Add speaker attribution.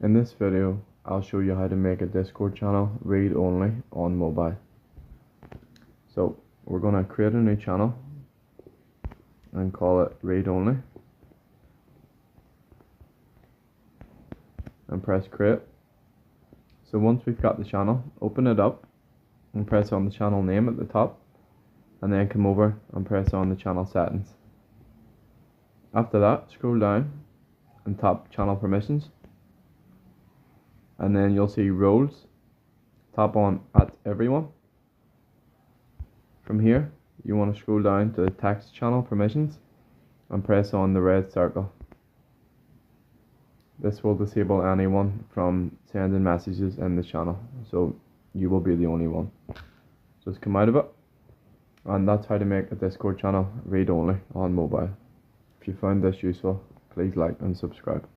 Speaker 1: In this video, I'll show you how to make a Discord channel read only on mobile. So we're going to create a new channel and call it read only and press create. So once we've got the channel, open it up and press on the channel name at the top, and then come over and press on the channel settings. After that, scroll down and tap channel permissions, and then you'll see roles. Tap on at everyone. From here, you want to scroll down to the text channel permissions and press on the red circle. This will disable anyone from sending messages in the channel, so you will be the only one. Just come out of it, and that's how to make a Discord channel read only on mobile. If you found this useful, please like and subscribe.